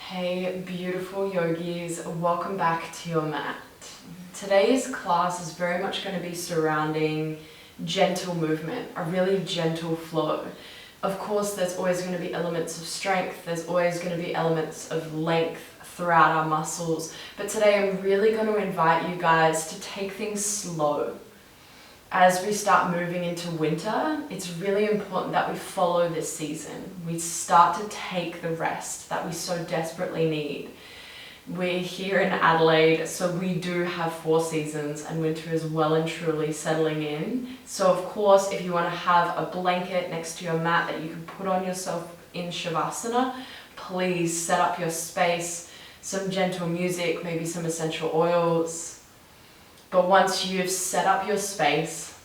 Hey beautiful yogis, welcome back to your mat. Today's class is very much going to be surrounding gentle movement, a really gentle flow. Of course, there's always going to be elements of strength, there's always going to be elements of length throughout our muscles, but today I'm really going to invite you guys to take things slow. As we start moving into winter, it's really important that we follow this season. We start to take the rest that we so desperately need. We're here in Adelaide, so we do have 4 seasons and winter is well and truly settling in. So of course, if you want to have a blanket next to your mat that you can put on yourself in Shavasana, please set up your space, some gentle music, maybe some essential oils. But once you've set up your space,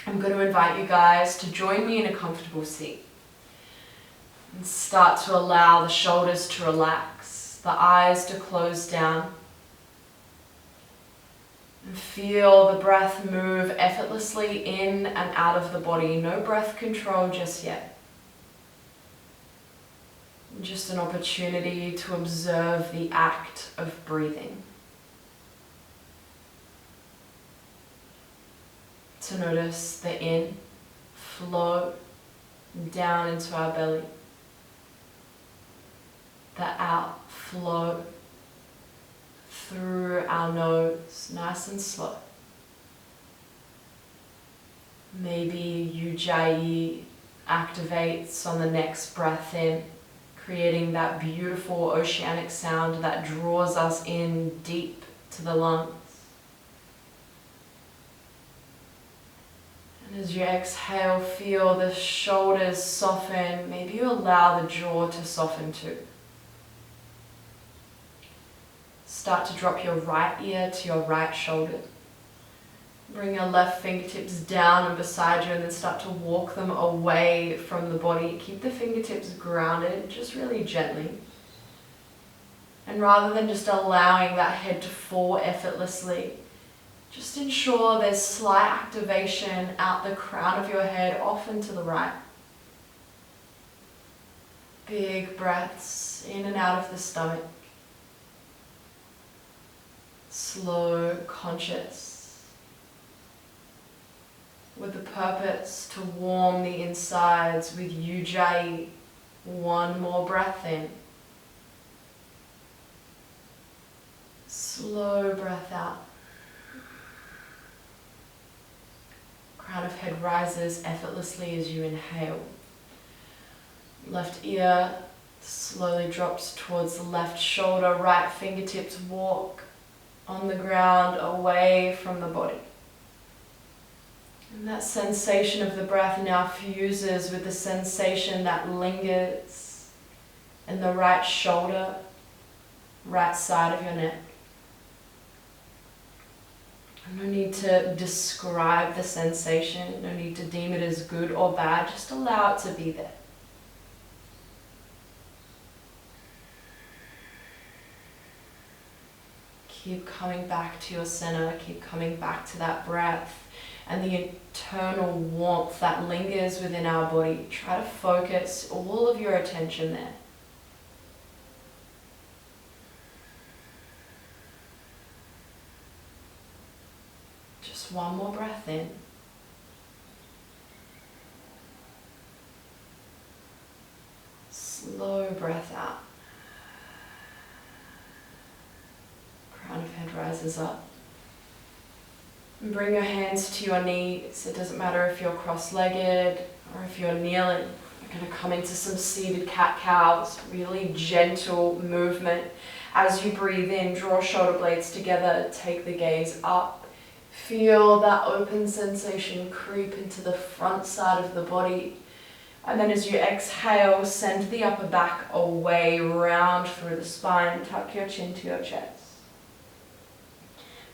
I'm going to invite you guys to join me in a comfortable seat. And start to allow the shoulders to relax, the eyes to close down. And feel the breath move effortlessly in and out of the body. No breath control just yet. Just an opportunity to observe the act of breathing. To notice the in flow down into our belly, the out flow through our nose, nice and slow. Maybe Ujjayi activates on the next breath in, creating that beautiful oceanic sound that draws us in deep to the lungs. As you exhale, feel the shoulders soften. Maybe you allow the jaw to soften too. Start to drop your right ear to your right shoulder. Bring your left fingertips down and beside you and then start to walk them away from the body. Keep the fingertips grounded, just really gently. And rather than just allowing that head to fall effortlessly, just ensure there's slight activation out the crown of your head, off and to the right. Big breaths in and out of the stomach. Slow, conscious. With the purpose to warm the insides with Ujjayi. One more breath in. Slow breath out. Crown of head rises effortlessly as you inhale. Left ear slowly drops towards the left shoulder. Right fingertips walk on the ground away from the body. And that sensation of the breath now fuses with the sensation that lingers in the right shoulder, right side of your neck. No need to describe the sensation, no need to deem it as good or bad, just allow it to be there. Keep coming back to your center, keep coming back to that breath and the internal warmth that lingers within our body. Try to focus all of your attention there. Just one more breath in. Slow breath out. Crown of head rises up. And bring your hands to your knees. It doesn't matter if you're cross-legged or if you're kneeling. You're going to come into some seated cat-cows. Really gentle movement. As you breathe in, draw shoulder blades together. Take the gaze up. Feel that open sensation creep into the front side of the body. And then as you exhale, send the upper back away, round through the spine, tuck your chin to your chest.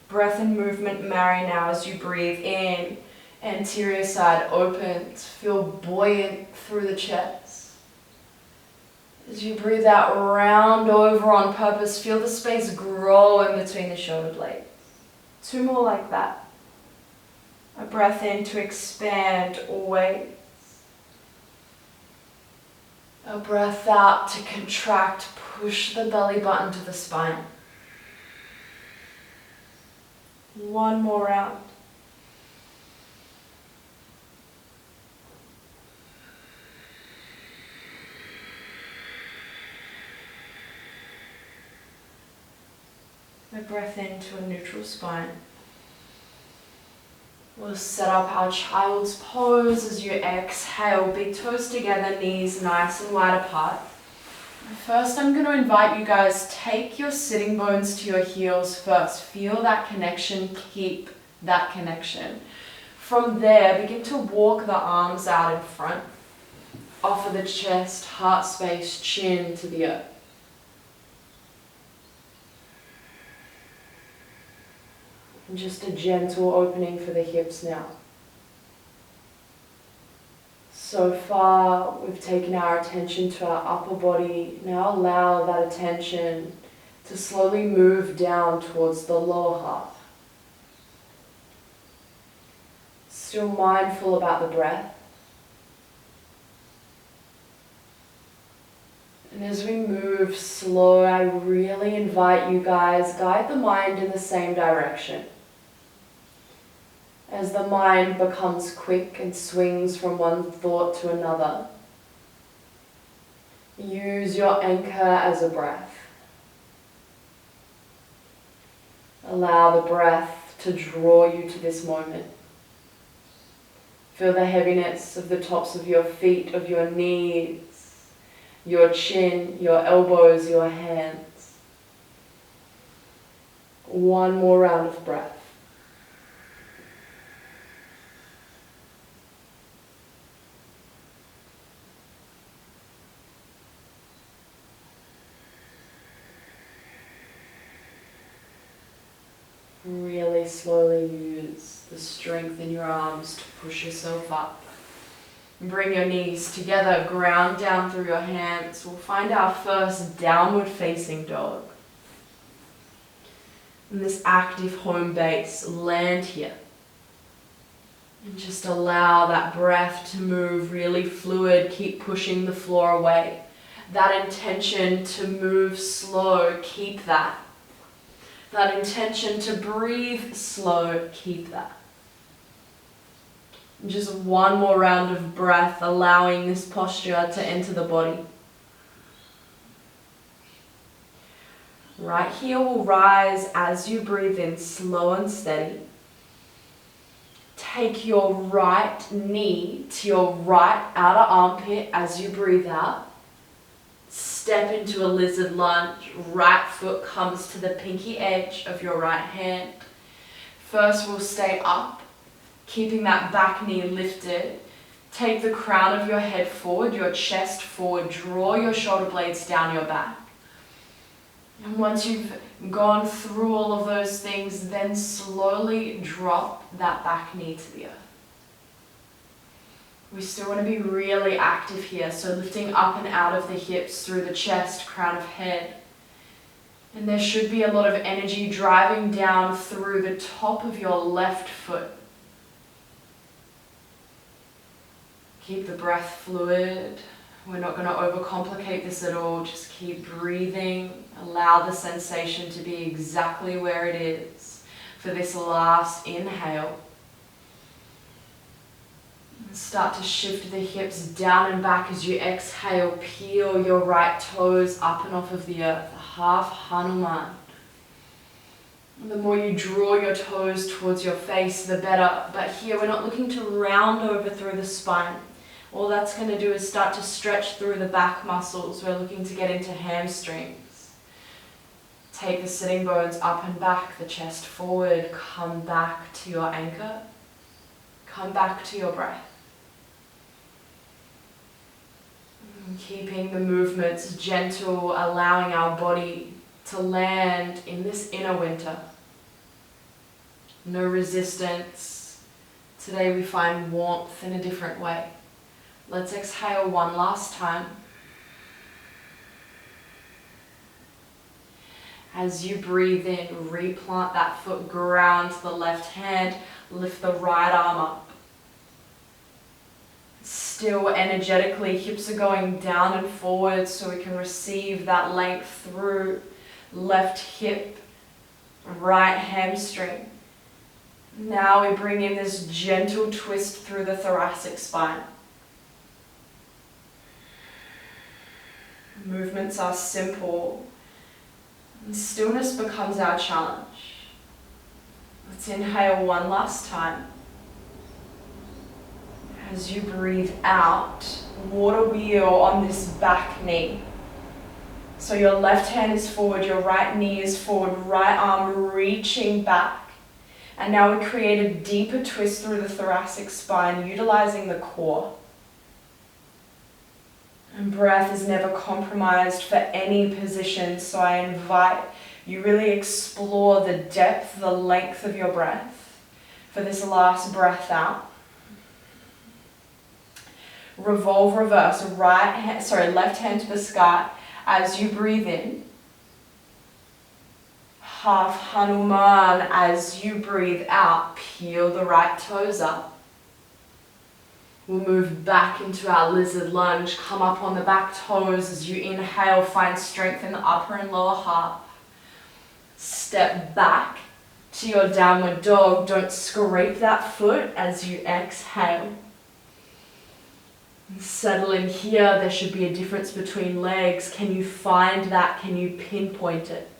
Breath and movement marry now as you breathe in. Anterior side opens, feel buoyant through the chest. As you breathe out, round over on purpose, feel the space grow in between the shoulder blades. 2 more like that. A breath in to expand always. A breath out to contract, push the belly button to the spine. One more round. The breath into a neutral spine. We'll set up our child's pose as you exhale, big toes together, knees nice and wide apart. First, I'm going to invite you guys, take your sitting bones to your heels first. Feel that connection, keep that connection. From there, begin to walk the arms out in front. Offer the chest, heart space, chin to the earth. And just a gentle opening for the hips now. So far, we've taken our attention to our upper body. Now allow that attention to slowly move down towards the lower half. Still mindful about the breath. And as we move slow, I really invite you guys, guide the mind in the same direction. As the mind becomes quick and swings from one thought to another, use your anchor as a breath. Allow the breath to draw you to this moment. Feel the heaviness of the tops of your feet, of your knees, your chin, your elbows, your hands. One more round of breath. Really slowly use the strength in your arms to push yourself up. Bring your knees together, ground down through your hands. We'll find our first downward facing dog. In this active home base, land here. And just allow that breath to move really fluid. Keep pushing the floor away. That intention to move slow, keep that. That intention to breathe slow, keep that. And just one more round of breath, allowing this posture to enter the body. Right here will rise as you breathe in, slow and steady. Take your right knee to your right outer armpit as you breathe out. Step into a lizard lunge. Right foot comes to the pinky edge of your right hand. First, we'll stay up, keeping that back knee lifted. Take the crown of your head forward, your chest forward. Draw your shoulder blades down your back. And once you've gone through all of those things, then slowly drop that back knee to the earth. We still want to be really active here, so lifting up and out of the hips through the chest, crown of head. And there should be a lot of energy driving down through the top of your left foot. Keep the breath fluid. We're not going to overcomplicate this at all. Just keep breathing. Allow the sensation to be exactly where it is for this last inhale. Start to shift the hips down and back as you exhale. Peel your right toes up and off of the earth. Half Hanuman. The more you draw your toes towards your face, the better. But here we're not looking to round over through the spine. All that's going to do is start to stretch through the back muscles. We're looking to get into hamstrings. Take the sitting bones up and back, the chest forward. Come back to your anchor. Come back to your breath. Keeping the movements gentle, allowing our body to land in this inner winter. No resistance. Today we find warmth in a different way. Let's exhale one last time. As you breathe in, replant that foot, ground to the left hand, lift the right arm up. still energetically. Hips are going down and forward so we can receive that length through left hip, right hamstring. Now we bring in this gentle twist through the thoracic spine. Movements are simple, and stillness becomes our challenge. Let's inhale one last time. As you breathe out, water wheel on this back knee. So your left hand is forward, your right knee is forward, right arm reaching back. And now we create a deeper twist through the thoracic spine, utilizing the core. And breath is never compromised for any position, so I invite you really explore the depth, the length of your breath for this last breath out. Revolve reverse, left hand to the sky as you breathe in. Half Hanuman as you breathe out. Peel the right toes up. We'll move back into our lizard lunge. Come up on the back toes as you inhale. Find strength in the upper and lower half. Step back to your downward dog. Don't scrape that foot as you exhale. Settle in here. There should be a difference between legs. Can you find that? Can you pinpoint it?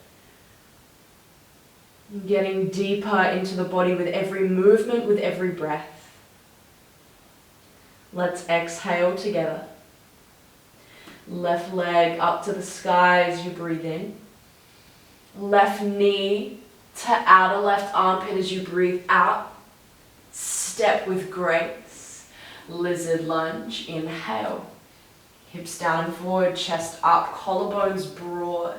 Getting deeper into the body with every movement, with every breath. Let's exhale together. Left leg up to the sky as you breathe in. Left knee to outer left armpit as you breathe out. Step with grace. Lizard lunge, inhale. Hips down and forward, chest up, collarbones broad.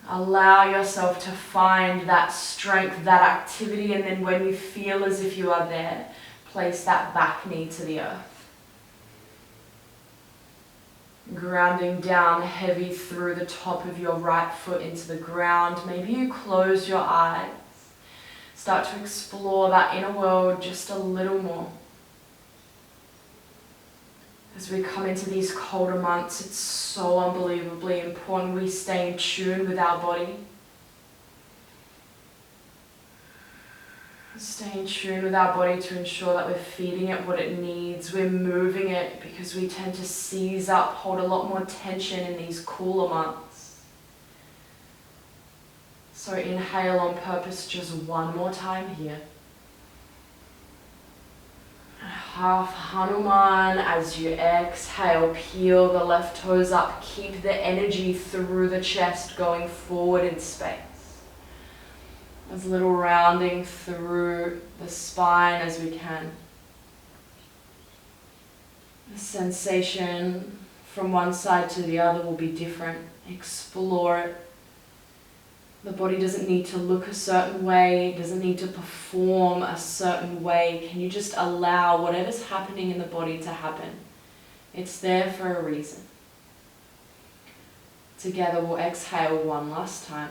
Allow yourself to find that strength, that activity, and then when you feel as if you are there, place that back knee to the earth. Grounding down heavy through the top of your right foot into the ground. Maybe you close your eyes. Start to explore that inner world just a little more. As we come into these colder months, it's so unbelievably important we stay in tune with our body. Stay in tune with our body to ensure that we're feeding it what it needs. We're moving it because we tend to seize up, hold a lot more tension in these cooler months. So inhale on purpose just one more time here. Half Hanuman as you exhale, peel the left toes up, keep the energy through the chest going forward in space. As little rounding through the spine as we can. The sensation from one side to the other will be different. Explore it. The body doesn't need to look a certain way, it doesn't need to perform a certain way. Can you just allow whatever's happening in the body to happen? It's there for a reason. Together we'll exhale one last time.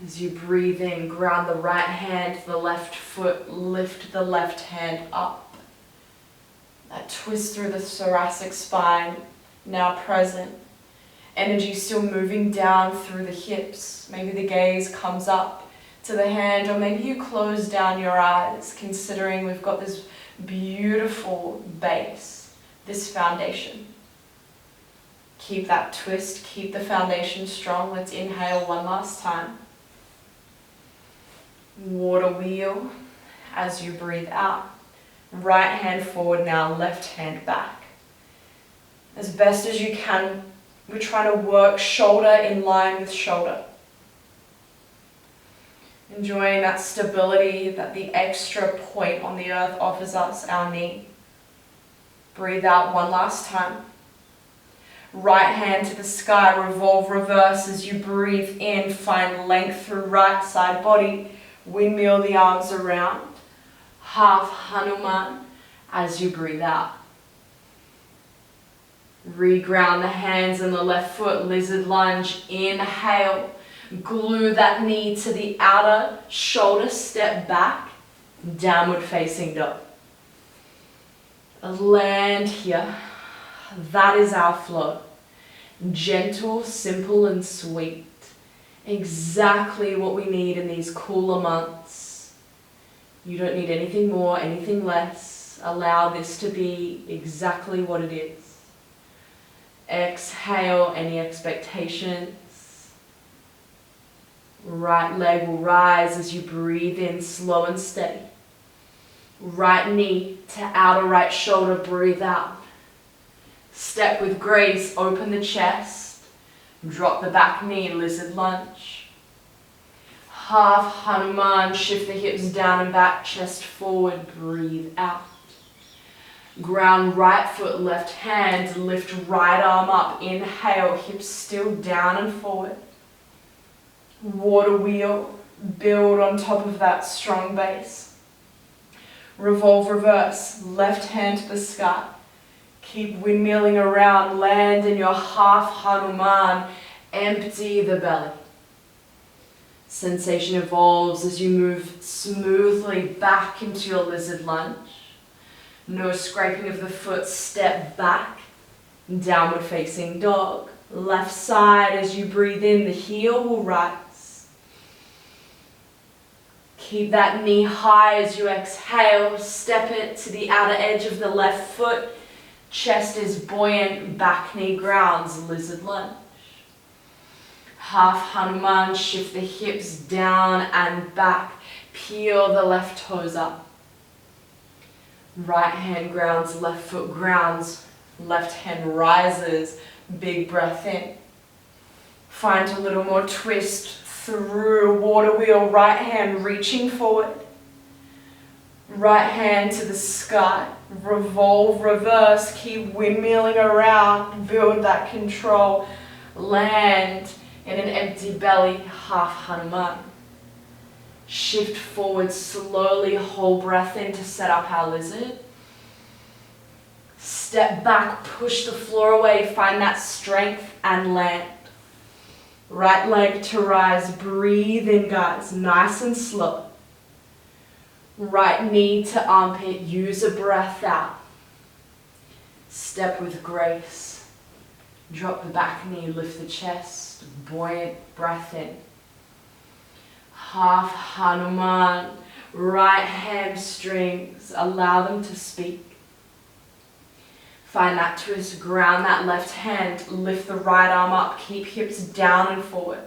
As you breathe in, ground the right hand to the left foot, lift the left hand up. That twist through the thoracic spine, now present. Energy still moving down through the hips. Maybe the gaze comes up to the hand, or maybe you close down your eyes, considering we've got this beautiful base, this foundation. Keep that twist, keep the foundation strong. Let's inhale one last time. Water wheel as you breathe out. Right hand forward now, left hand back. As best as you can, we're trying to work shoulder in line with shoulder. Enjoying that stability that the extra point on the earth offers us, our knee. Breathe out one last time. Right hand to the sky, revolve reverse as you breathe in. Find length through right side body. Windmill the arms around. Half Hanuman as you breathe out. Reground the hands and the left foot, lizard lunge, inhale. Glue that knee to the outer shoulder, step back, downward facing dog. Land here. That is our flow. Gentle, simple and sweet. Exactly what we need in these cooler months. You don't need anything more, anything less. Allow this to be exactly what it is. Exhale any expectations. Right leg will rise as you breathe in slow and steady. Right knee to outer right shoulder, breathe out. Step with grace, open the chest. Drop the back knee, lizard lunge. Half Hanuman, shift the hips down and back, chest forward, breathe out. Ground right foot, left hand, lift right arm up, inhale, hips still down and forward. Water wheel, build on top of that strong base. Revolve reverse, left hand to the sky. Keep windmilling around, land in your half Hanuman, empty the belly. Sensation evolves as you move smoothly back into your lizard lunge. No scraping of the foot, step back, downward facing dog. Left side as you breathe in, the heel will rise. Keep that knee high as you exhale, step it to the outer edge of the left foot. Chest is buoyant, back knee grounds, lizard lunge. Half Hanuman, shift the hips down and back. Peel the left toes up. Right hand grounds, left foot grounds. Left hand rises, big breath in. Find a little more twist through water wheel, right hand reaching forward. Right hand to the sky, revolve, reverse, keep windmilling around, build that control, land in an empty belly, half Hanuman. Shift forward slowly, whole breath in to set up our lizard. Step back, push the floor away, find that strength and land. Right leg to rise, breathe in guys, nice and slow. Right knee to armpit, use a breath out. Step with grace. Drop the back knee, lift the chest, buoyant breath in. Half Hanuman, right hamstrings, allow them to speak. Find that twist, ground that left hand, lift the right arm up, keep hips down and forward.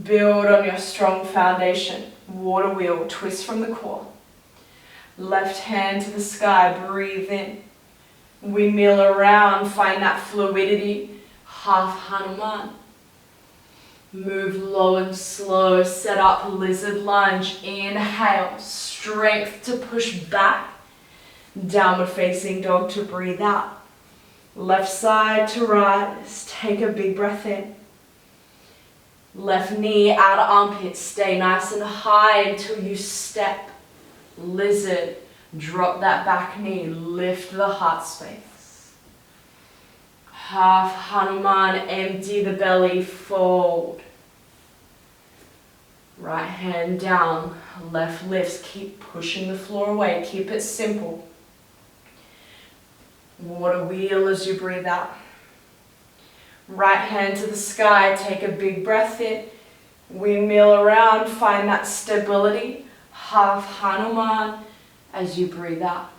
Build on your strong foundation. Water wheel, twist from the core. Left hand to the sky, breathe in. Windmill around, find that fluidity. Half Hanuman. Move low and slow, set up lizard lunge. Inhale, strength to push back. Downward facing dog to breathe out. Left side to rise, take a big breath in. Left knee, outer armpit, stay nice and high until you step. Lizard, drop that back knee, lift the heart space. Half Hanuman, empty the belly, fold. Right hand down, left lifts, keep pushing the floor away, keep it simple. Water wheel as you breathe out. Right hand to the sky, take a big breath in. Windmill around, find that stability. Half Hanuman as you breathe out.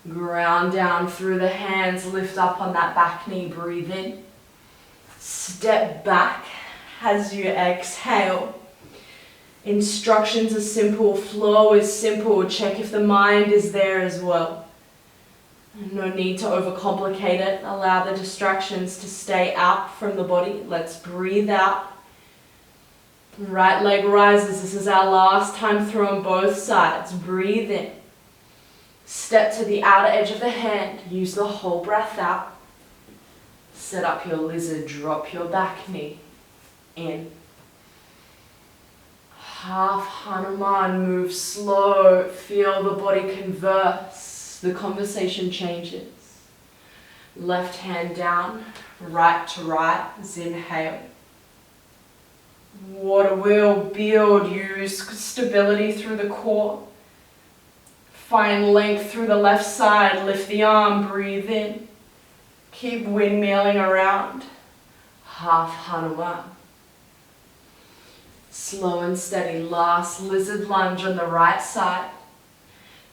Ground down through the hands, lift up on that back knee, breathe in. Step back as you exhale. Instructions are simple, flow is simple. Check if the mind is there as well. No need to overcomplicate it. Allow the distractions to stay out from the body. Let's breathe out. Right leg rises. This is our last time through on both sides. Breathe in. Step to the outer edge of the hand. Use the whole breath out. Set up your lizard. Drop your back knee. In. Half Hanuman. Move slow. Feel the body converse. The conversation changes. Left hand down, right to right, inhale. Water wheel, build, use stability through the core. Find length through the left side, lift the arm, breathe in. Keep windmilling around. Half Hanuman. Slow and steady, last lizard lunge on the right side.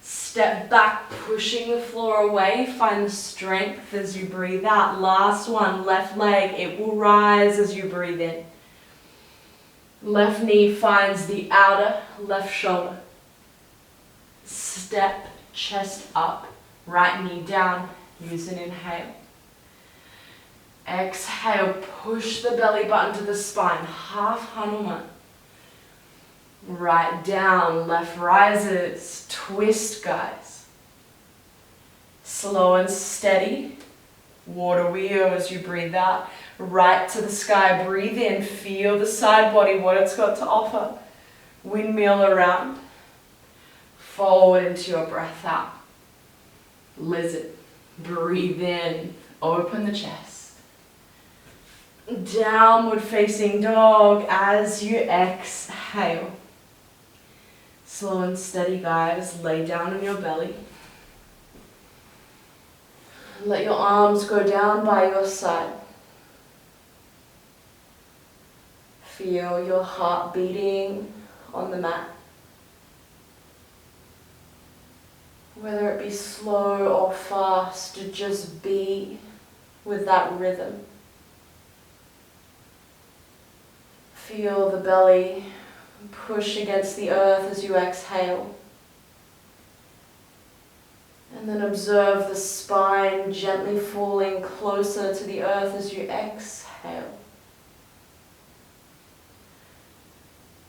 Step back, pushing the floor away. Find the strength as you breathe out. Last one, left leg. It will rise as you breathe in. Left knee finds the outer left shoulder. Step, chest up, right knee down. Use an inhale. Exhale, push the belly button to the spine. Half Hanuman. Right down, left rises, twist guys. Slow and steady, water wheel as you breathe out. Right to the sky, breathe in, feel the side body, what it's got to offer. Windmill around, forward into your breath out. Lizard, breathe in, open the chest. Downward facing dog as you exhale. Slow and steady guys, lay down on your belly. Let your arms go down by your side. Feel your heart beating on the mat. Whether it be slow or fast, to just be with that rhythm. Feel the belly push against the earth as you exhale. And then observe the spine gently falling closer to the earth as you exhale.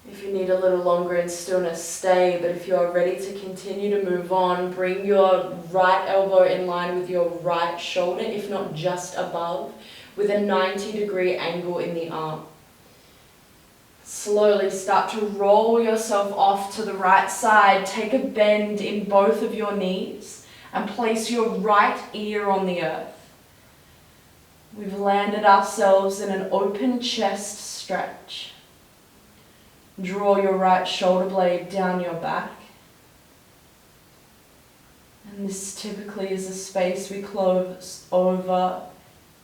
If you need a little longer in stillness, stay, but if you're ready to continue to move on, bring your right elbow in line with your right shoulder, if not just above, with a 90-degree angle in the arm. Slowly start to roll yourself off to the right side. Take a bend in both of your knees and place your right ear on the earth. We've landed ourselves in an open chest stretch. Draw your right shoulder blade down your back. And this typically is a space we close over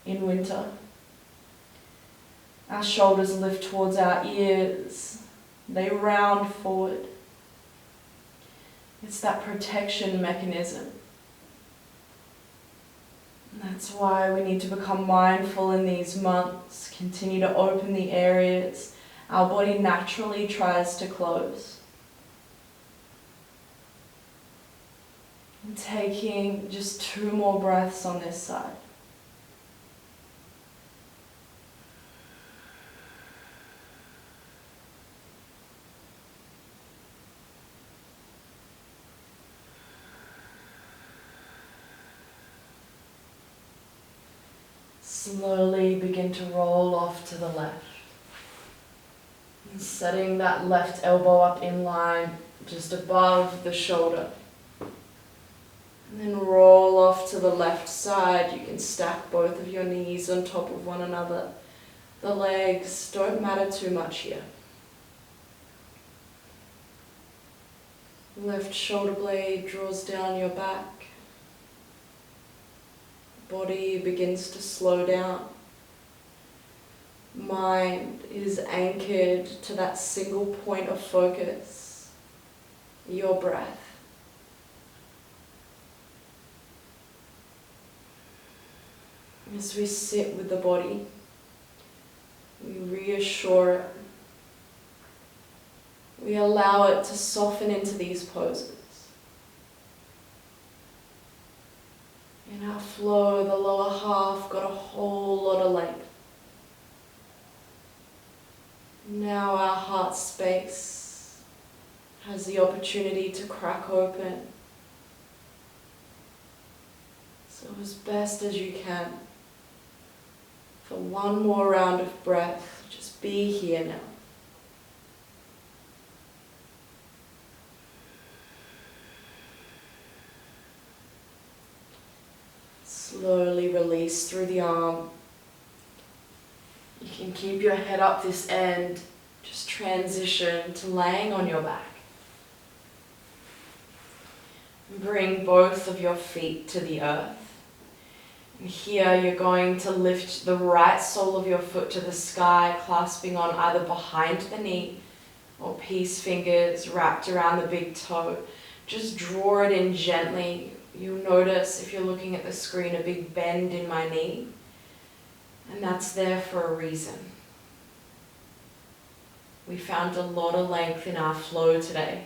in winter. Our shoulders lift towards our ears. They round forward. It's that protection mechanism. And that's why we need to become mindful in these months. Continue to open the areas our body naturally tries to close. And taking just 2 more breaths on this side. Slowly begin to roll off to the left. And setting that left elbow up in line just above the shoulder. And then roll off to the left side. You can stack both of your knees on top of one another. The legs don't matter too much here. Left shoulder blade draws down your back. Body begins to slow down. Mind is anchored to that single point of focus, your breath. As we sit with the body, we reassure it. We allow it to soften into these poses. In our flow, the lower half got a whole lot of length. Now our heart space has the opportunity to crack open. So as best as you can, for one more round of breath, just be here now. Slowly release through the arm. You can keep your head up this end. Just transition to laying on your back. Bring both of your feet to the earth. And here you're going to lift the right sole of your foot to the sky, clasping on either behind the knee or peace fingers wrapped around the big toe. Just draw it in gently. You'll notice, if you're looking at the screen, a big bend in my knee. And that's there for a reason. We found a lot of length in our flow today.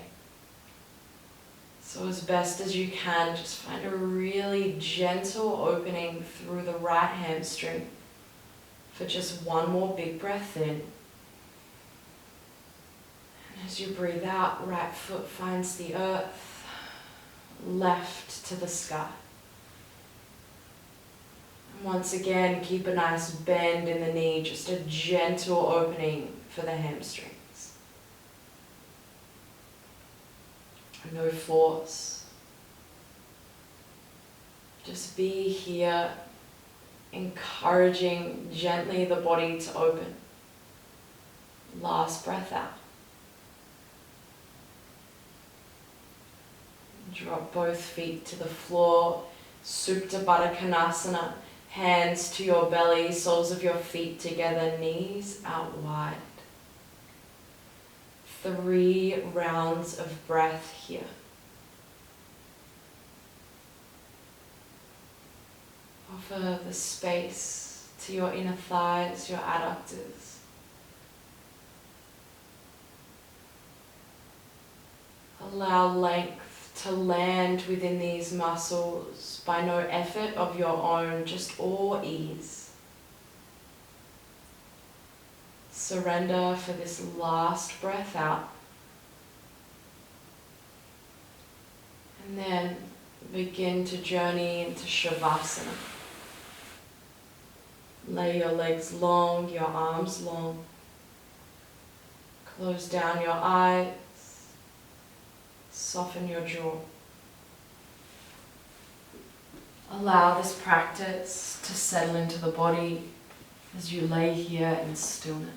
So as best as you can, just find a really gentle opening through the right hamstring for just one more big breath in. And as you breathe out, right foot finds the earth, left to the sky. And once again, keep a nice bend in the knee, just a gentle opening for the hamstrings. No force. Just be here, encouraging gently the body to open. Last breath out. Drop both feet to the floor, Supta Baddha Konasana, hands to your belly, soles of your feet together, knees out wide. 3 rounds of breath here. Offer the space to your inner thighs, your adductors. Allow length to land within these muscles by no effort of your own, just all ease. Surrender for this last breath out. And then begin to journey into Shavasana. Lay your legs long, your arms long. Close down your eyes. Soften your jaw. Allow this practice to settle into the body as you lay here in stillness.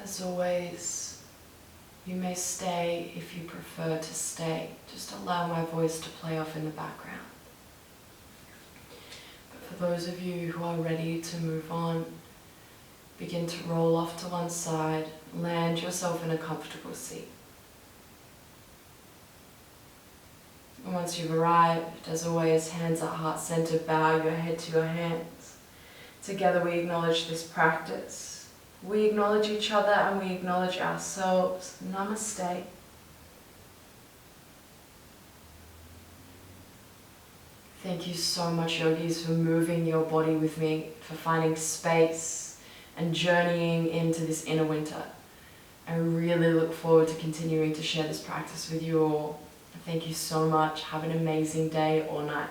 As always, you may stay if you prefer to stay. Just allow my voice to play off in the background. But for those of you who are ready to move on, begin to roll off to one side, land yourself in a comfortable seat. And once you've arrived, as always, hands at heart center, bow your head to your hands. Together we acknowledge this practice. We acknowledge each other and we acknowledge ourselves. Namaste. Thank you so much, yogis, for moving your body with me, for finding space and journeying into this inner winter. I really look forward to continuing to share this practice with you all. Thank you so much. Have an amazing day or night.